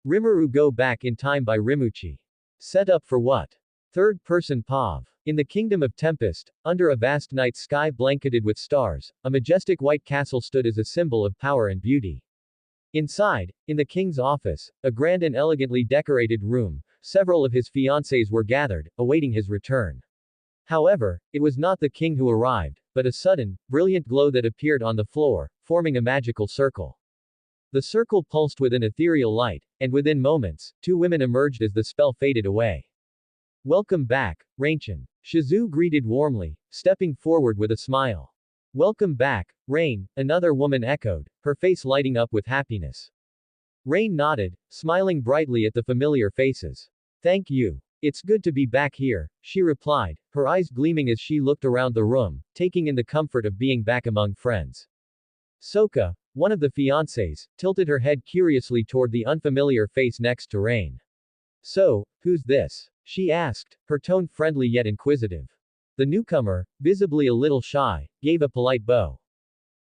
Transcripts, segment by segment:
RIMURU Go Back in Time by Rimu-chi. Set up for what? Third-person POV. In the Kingdom of Tempest, under a vast night sky blanketed with stars, a majestic white castle stood as a symbol of power and beauty. Inside, in the king's office, a grand and elegantly decorated room, several of his fiancés were gathered, awaiting his return. However, it was not the king who arrived, but a sudden, brilliant glow that appeared on the floor, forming a magical circle. The circle pulsed with an ethereal light, and within moments, two women emerged as the spell faded away. Welcome back, Rain-chan. Shizu greeted warmly, stepping forward with a smile. Welcome back, Rain, another woman echoed, her face lighting up with happiness. Rain nodded, smiling brightly at the familiar faces. Thank you. It's good to be back here, she replied, her eyes gleaming as she looked around the room, taking in the comfort of being back among friends. Soka, one of the fiancés, tilted her head curiously toward the unfamiliar face next to Rain. So, who's this? She asked, her tone friendly yet inquisitive. The newcomer, visibly a little shy, gave a polite bow.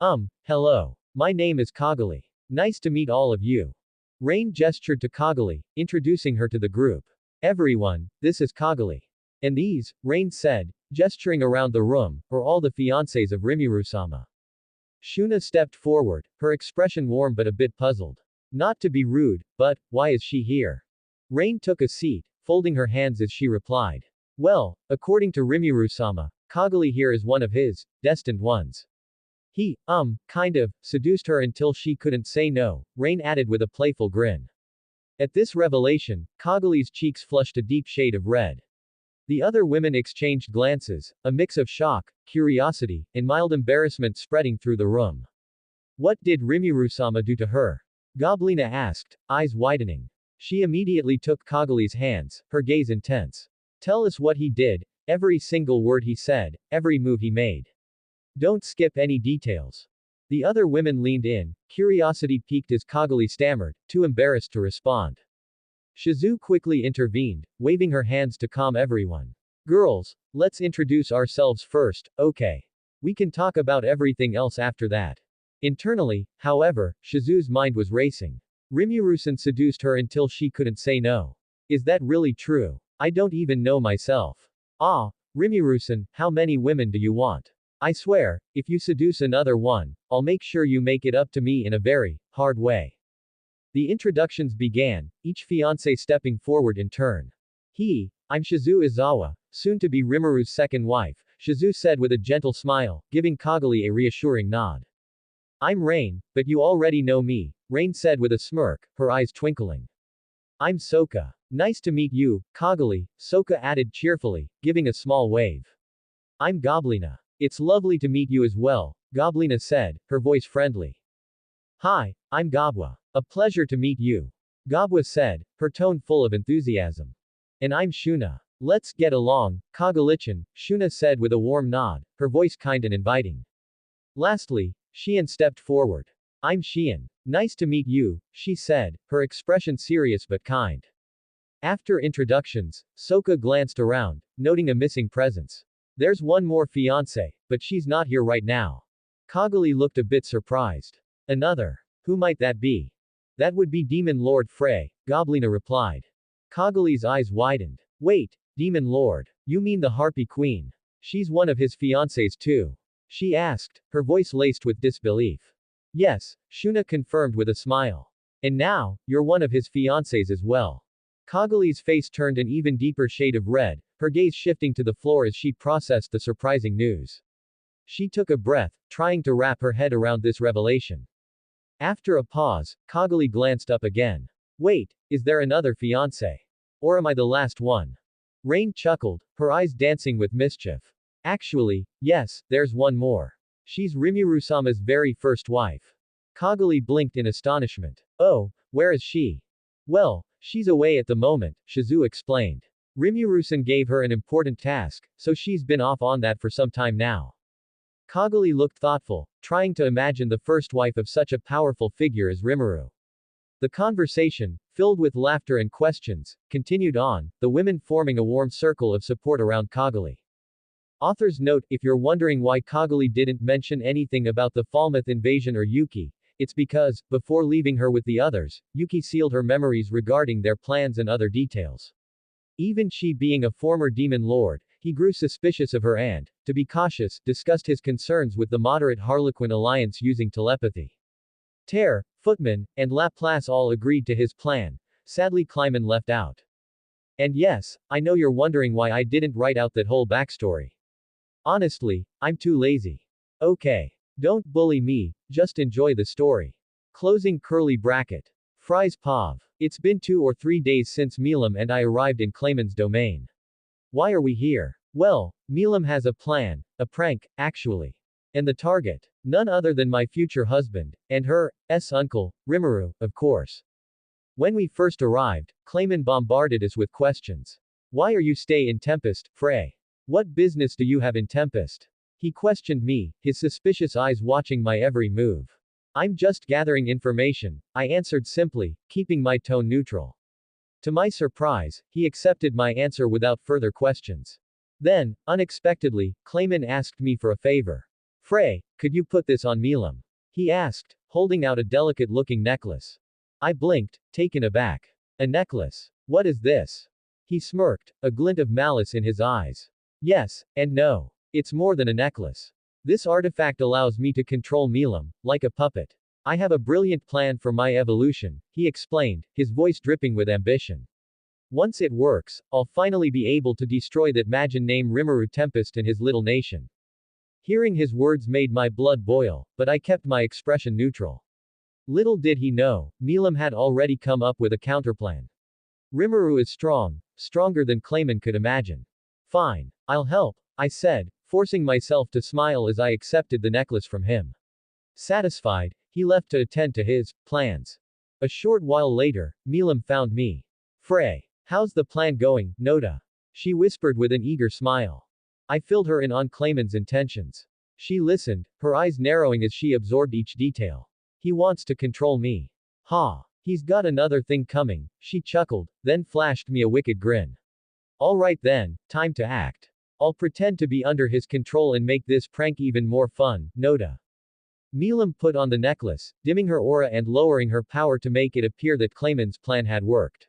Hello. My name is Kaguli. Nice to meet all of you. Rain gestured to Kaguli, introducing her to the group. Everyone, this is Kaguli. And these, Rain said, gesturing around the room, are all the fiancés of RIMURU-sama. Shuna stepped forward, her expression warm but a bit puzzled. Not to be rude, but, why is she here? Rain took a seat, folding her hands as she replied. Well, according to RIMURU-sama, Kaguli here is one of his, destined ones. He, kind of, seduced her until she couldn't say no, Rain added with a playful grin. At this revelation, Kaguli's cheeks flushed a deep shade of red. The other women exchanged glances, a mix of shock, curiosity, and mild embarrassment spreading through the room. What did RIMURU-sama do to her? Goblina asked, eyes widening. She immediately took Kaguli's hands, her gaze intense. Tell us what he did, every single word he said, every move he made. Don't skip any details. The other women leaned in, curiosity piqued as Kaguli stammered, too embarrassed to respond. Shizu quickly intervened, waving her hands to calm everyone. Girls, let's introduce ourselves first, okay? We can talk about everything else after that. Internally, however, Shizu's mind was racing. RIMURU-san seduced her until she couldn't say no. Is that really true? I don't even know myself. RIMURU-san, how many women do you want? I swear, if you seduce another one, I'll make sure you make it up to me in a very hard way. The introductions began, each fiancé stepping forward in turn. I'm Shizu Izawa, soon to be Rimuru's second wife, Shizu said with a gentle smile, giving Kaguli a reassuring nod. I'm Rain, but you already know me, Rain said with a smirk, her eyes twinkling. I'm Soka. Nice to meet you, Kaguli, Soka added cheerfully, giving a small wave. I'm Goblina. It's lovely to meet you as well, Goblina said, her voice friendly. Hi, I'm Gabwa. A pleasure to meet you. Gabwa said, her tone full of enthusiasm. And I'm Shuna. Let's get along, Kaguli-chan, Shuna said with a warm nod, her voice kind and inviting. Lastly, Xian stepped forward. I'm Xian. Nice to meet you, she said, her expression serious but kind. After introductions, Soka glanced around, noting a missing presence. There's one more fiancé, but she's not here right now. Kaguli looked a bit surprised. Another. Who might that be? That would be Demon Lord Frey, Goblina replied. Kaguli's eyes widened. Wait, Demon Lord. You mean the Harpy Queen? She's one of his fiancés too? She asked, her voice laced with disbelief. Yes, Shuna confirmed with a smile. And now, you're one of his fiancés as well. Kaguli's face turned an even deeper shade of red, her gaze shifting to the floor as she processed the surprising news. She took a breath, trying to wrap her head around this revelation. After a pause, Kaguli glanced up again. Wait, is there another fiancé? Or am I the last one? Rain chuckled, her eyes dancing with mischief. Actually, yes, there's one more. She's RIMURU-sama's very first wife. Kaguli blinked in astonishment. Oh, where is she? Well, she's away at the moment, Shizu explained. RIMURU-san gave her an important task, so she's been off on that for some time now. Kaguli looked thoughtful, trying to imagine the first wife of such a powerful figure as Rimuru. The conversation, filled with laughter and questions, continued on, the women forming a warm circle of support around Kaguli. Author's note: if you're wondering why Kaguli didn't mention anything about the Falmouth invasion or Yuki, It's because, before leaving her with the others, Yuki sealed her memories regarding their plans and other details. Even she being a former demon lord, he grew suspicious of her and, to be cautious, discussed his concerns with the moderate Harlequin alliance using telepathy. Terre, Footman, and Laplace all agreed to his plan. Sadly, Kleiman left out. And yes, I know you're wondering why I didn't write out that whole backstory. Honestly, I'm too lazy. Okay. Don't bully me, just enjoy the story. Closing curly bracket. Fries Pav. It's been 2 or 3 days since Milim and I arrived in Kleiman's domain. Why are we here? Well, Milim has a plan, a prank, actually. And the target? None other than my future husband, and her uncle, RIMURU, of course. When we first arrived, Kleiman bombarded us with questions. Why are you stay in Tempest, Frey? What business do you have in Tempest? He questioned me, his suspicious eyes watching my every move. I'm just gathering information, I answered simply, keeping my tone neutral. To my surprise, he accepted my answer without further questions. Then, unexpectedly, Kleiman asked me for a favor. Frey, could you put this on Milim? He asked, holding out a delicate-looking necklace. I blinked, taken aback. A necklace? What is this? He smirked, a glint of malice in his eyes. Yes, and no. It's more than a necklace. This artifact allows me to control Milim, like a puppet. I have a brilliant plan for my evolution, he explained, his voice dripping with ambition. Once it works, I'll finally be able to destroy that Majin named RIMURU Tempest and his little nation. Hearing his words made my blood boil, but I kept my expression neutral. Little did he know, Milim had already come up with a counterplan. RIMURU is strong, stronger than Kleiman could imagine. Fine. I'll help, I said, forcing myself to smile as I accepted the necklace from him. Satisfied, he left to attend to his plans. A short while later, Milim found me. Frey. How's the plan going, Noda? She whispered with an eager smile. I filled her in on Kleiman's intentions. She listened, her eyes narrowing as she absorbed each detail. He wants to control me. Ha. He's got another thing coming, she chuckled, then flashed me a wicked grin. Alright then, time to act. I'll pretend to be under his control and make this prank even more fun, Noda. Milim put on the necklace, dimming her aura and lowering her power to make it appear that Kleiman's plan had worked.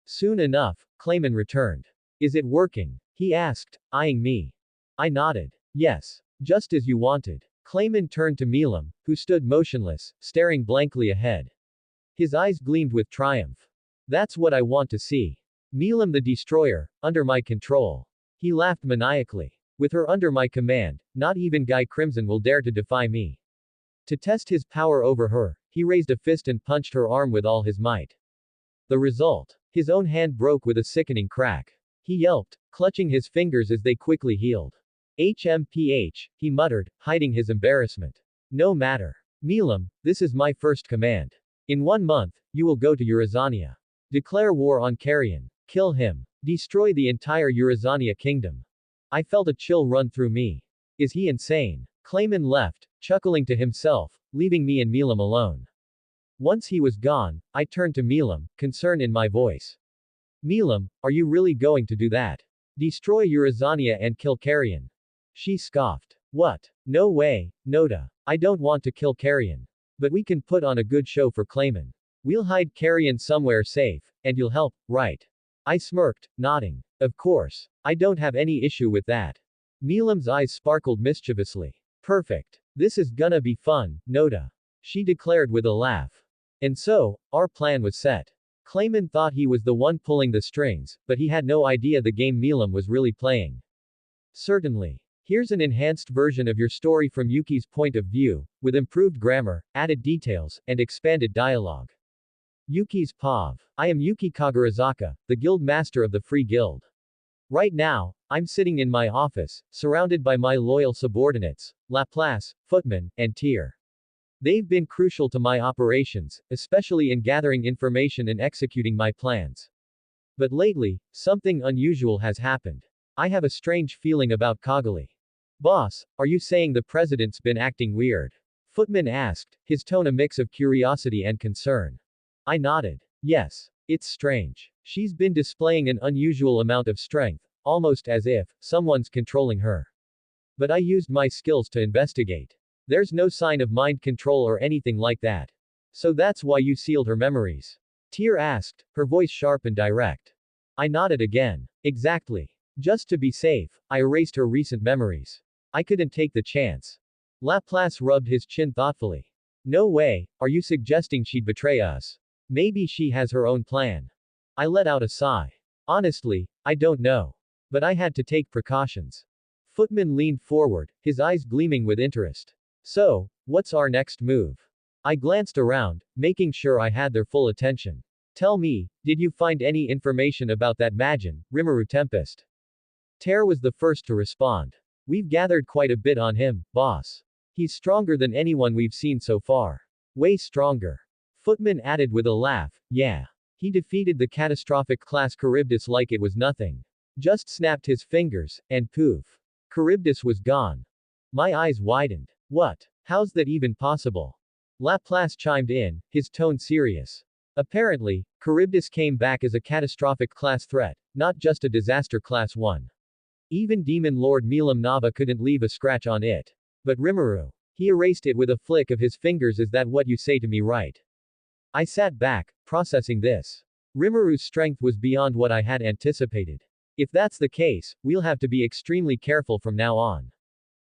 Soon enough, Kleiman returned. Is it working? He asked, eyeing me. I nodded. Yes. Just as you wanted. Kleiman turned to Milim, who stood motionless, staring blankly ahead. His eyes gleamed with triumph. That's what I want to see. Milim the Destroyer, under my control. He laughed maniacally. With her under my command, not even Guy Crimson will dare to defy me. To test his power over her, he raised a fist and punched her arm with all his might. The result? His own hand broke with a sickening crack. He yelped, clutching his fingers as they quickly healed. HMPH, he muttered, hiding his embarrassment. No matter. Milim, this is my first command. In 1 month, you will go to Eurazania. Declare war on Carrion. Kill him. Destroy the entire Eurazania kingdom. I felt a chill run through me. Is he insane? Kleiman left, chuckling to himself, leaving me and Milim alone. Once he was gone, I turned to Milim, concern in my voice. Milim, are you really going to do that? Destroy Eurazania and kill Carrion? She scoffed. What? No way, Noda. I don't want to kill Carrion. But we can put on a good show for Kleiman. We'll hide Carrion somewhere safe, and you'll help, right? I smirked, nodding. Of course. I don't have any issue with that. Milim's eyes sparkled mischievously. Perfect. This is gonna be fun, Noda. She declared with a laugh. And so, our plan was set. Kleiman thought he was the one pulling the strings, but he had no idea the game Milim was really playing. Certainly. Here's an enhanced version of your story from Yuki's point of view, with improved grammar, added details, and expanded dialogue. Yuki's POV. I am Yuki Kagarazaka, the guild master of the Free Guild. Right now, I'm sitting in my office, surrounded by my loyal subordinates, Laplace, Footman, and Tyr. They've been crucial to my operations, especially in gathering information and executing my plans. But lately, something unusual has happened. I have a strange feeling about Kagali. Boss, are you saying the president's been acting weird? Footman asked, his tone a mix of curiosity and concern. I nodded. Yes. It's strange. She's been displaying an unusual amount of strength, almost as if someone's controlling her. But I used my skills to investigate. There's no sign of mind control or anything like that. So that's why you sealed her memories? Tyr asked, her voice sharp and direct. I nodded again. Exactly. Just to be safe, I erased her recent memories. I couldn't take the chance. Laplace rubbed his chin thoughtfully. No way, are you suggesting she'd betray us? Maybe she has her own plan. I let out a sigh. Honestly, I don't know. But I had to take precautions. Footman leaned forward, his eyes gleaming with interest. So, what's our next move? I glanced around, making sure I had their full attention. Tell me, did you find any information about that Majin, RIMURU Tempest? Ter was the first to respond. We've gathered quite a bit on him, boss. He's stronger than anyone we've seen so far. Way stronger. Footman added with a laugh, yeah. He defeated the catastrophic class Charybdis like it was nothing. Just snapped his fingers, and poof. Charybdis was gone. My eyes widened. What? How's that even possible? Laplace chimed in, his tone serious. Apparently, Charybdis came back as a catastrophic class threat, not just a disaster class 1. Even Demon Lord Milim Nava couldn't leave a scratch on it. But RIMURU. He erased it with a flick of his fingers. Is that what you say to me, right? I sat back, processing this. RIMURU's strength was beyond what I had anticipated. If that's the case, we'll have to be extremely careful from now on.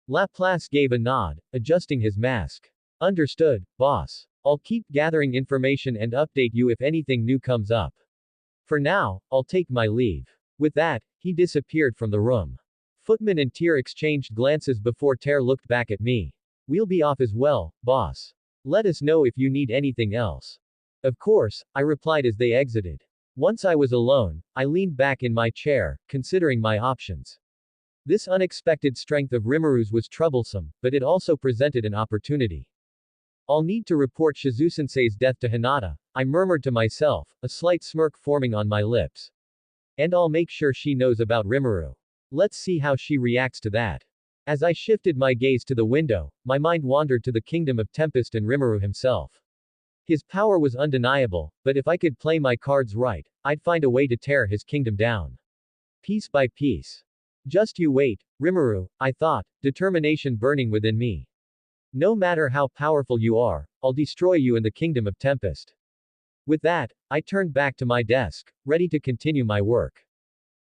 Laplace gave a nod, adjusting his mask. Understood, boss. I'll keep gathering information and update you if anything new comes up. For now, I'll take my leave. With that, he disappeared from the room. Footman and Tyr exchanged glances before Ter looked back at me. We'll be off as well, boss. Let us know if you need anything else. Of course, I replied as they exited. Once I was alone, I leaned back in my chair, considering my options. This unexpected strength of RIMURU's was troublesome, but it also presented an opportunity. I'll need to report Shizu-sensei's death to Hinata, I murmured to myself, a slight smirk forming on my lips. And I'll make sure she knows about RIMURU. Let's see how she reacts to that. As I shifted my gaze to the window, my mind wandered to the kingdom of Tempest and RIMURU himself. His power was undeniable, but if I could play my cards right, I'd find a way to tear his kingdom down. Piece by piece. Just you wait, RIMURU, I thought, determination burning within me. No matter how powerful you are, I'll destroy you in the kingdom of Tempest. With that, I turned back to my desk, ready to continue my work.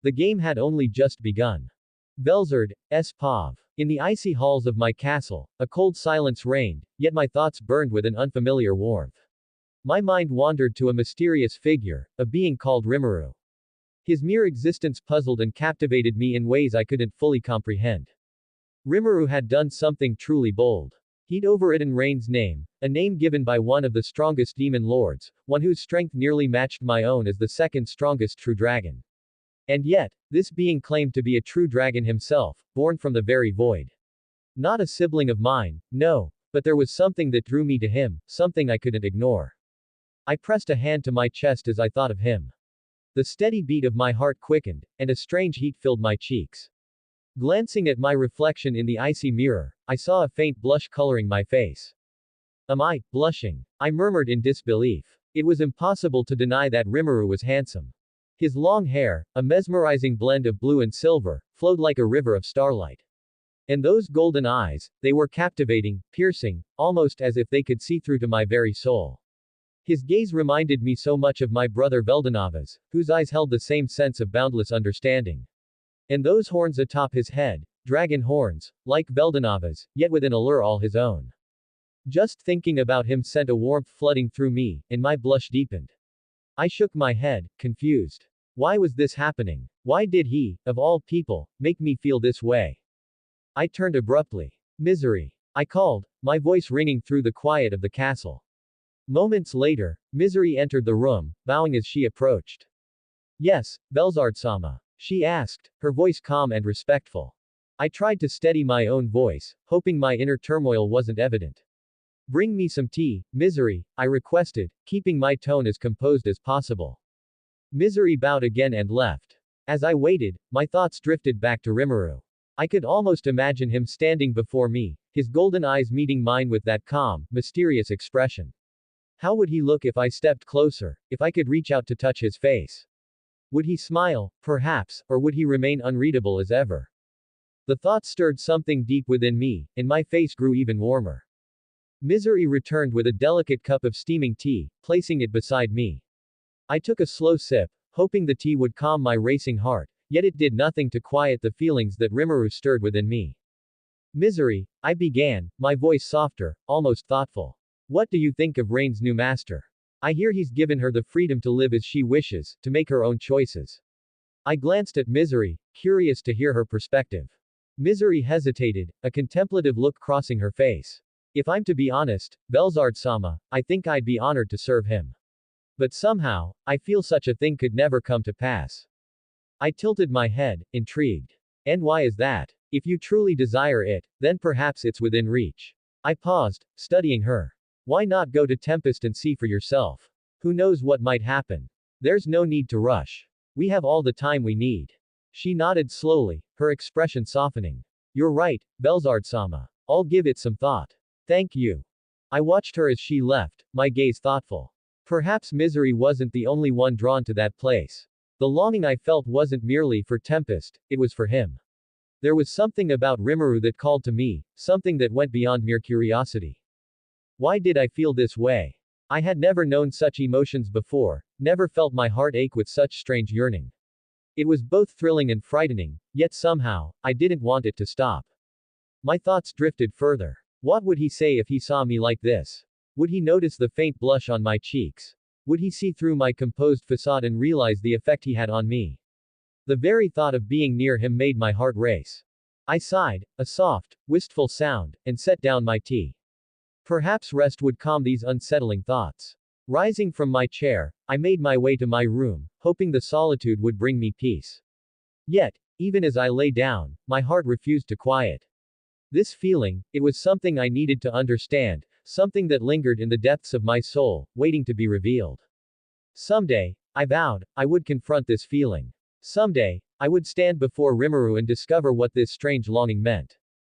The game had only just begun. Velzard, S.Pav. In the icy halls of my castle, a cold silence reigned, yet my thoughts burned with an unfamiliar warmth. My mind wandered to a mysterious figure, a being called RIMURU. His mere existence puzzled and captivated me in ways I couldn't fully comprehend. RIMURU had done something truly bold. He'd overridden Rain's name, a name given by one of the strongest demon lords, one whose strength nearly matched my own as the second strongest true dragon. And yet, this being claimed to be a true dragon himself, born from the very void. Not a sibling of mine, no, but there was something that drew me to him, something I couldn't ignore. I pressed a hand to my chest as I thought of him. The steady beat of my heart quickened, and a strange heat filled my cheeks. Glancing at my reflection in the icy mirror, I saw a faint blush coloring my face. Am I blushing? I murmured in disbelief. It was impossible to deny that RIMURU was handsome. His long hair, a mesmerizing blend of blue and silver, flowed like a river of starlight. And those golden eyes, they were captivating, piercing, almost as if they could see through to my very soul. His gaze reminded me so much of my brother Veldanava's, whose eyes held the same sense of boundless understanding. And those horns atop his head, dragon horns, like Veldanava's, yet with an allure all his own. Just thinking about him sent a warmth flooding through me, and my blush deepened. I shook my head, confused. Why was this happening? Why did he, of all people, make me feel this way? I turned abruptly. Misery. I called, my voice ringing through the quiet of the castle. Moments later, Misery entered the room, bowing as she approached. Yes, Velzard-sama. She asked, her voice calm and respectful. I tried to steady my own voice, hoping my inner turmoil wasn't evident. Bring me some tea, Misery, I requested, keeping my tone as composed as possible. Misery bowed again and left. As I waited, my thoughts drifted back to RIMURU. I could almost imagine him standing before me, his golden eyes meeting mine with that calm, mysterious expression. How would he look if I stepped closer, if I could reach out to touch his face? Would he smile, perhaps, or would he remain unreadable as ever? The thought stirred something deep within me, and my face grew even warmer. Misery returned with a delicate cup of steaming tea, placing it beside me. I took a slow sip, hoping the tea would calm my racing heart, yet it did nothing to quiet the feelings that RIMURU stirred within me. Misery, I began, my voice softer, almost thoughtful. What do you think of Rain's new master? I hear he's given her the freedom to live as she wishes, to make her own choices. I glanced at Misery, curious to hear her perspective. Misery hesitated, a contemplative look crossing her face. If I'm to be honest, Velzard-sama, I think I'd be honored to serve him. But somehow, I feel such a thing could never come to pass. I tilted my head, intrigued. And why is that? If you truly desire it, then perhaps it's within reach. I paused, studying her. Why not go to Tempest and see for yourself? Who knows what might happen? There's no need to rush. We have all the time we need. She nodded slowly, her expression softening. You're right, Velzard-sama. I'll give it some thought. Thank you. I watched her as she left, my gaze thoughtful. Perhaps Misery wasn't the only one drawn to that place. The longing I felt wasn't merely for Tempest, it was for him. There was something about RIMURU that called to me, something that went beyond mere curiosity. Why did I feel this way? I had never known such emotions before, never felt my heart ache with such strange yearning. It was both thrilling and frightening, yet somehow, I didn't want it to stop. My thoughts drifted further. What would he say if he saw me like this? Would he notice the faint blush on my cheeks? Would he see through my composed facade and realize the effect he had on me? The very thought of being near him made my heart race. I sighed, a soft, wistful sound, and set down my tea. Perhaps rest would calm these unsettling thoughts. Rising from my chair, I made my way to my room, hoping the solitude would bring me peace. Yet, even as I lay down, my heart refused to quiet. This feeling, it was something I needed to understand, something that lingered in the depths of my soul, waiting to be revealed. Someday, I vowed, I would confront this feeling. Someday, I would stand before RIMURU and discover what this strange longing meant.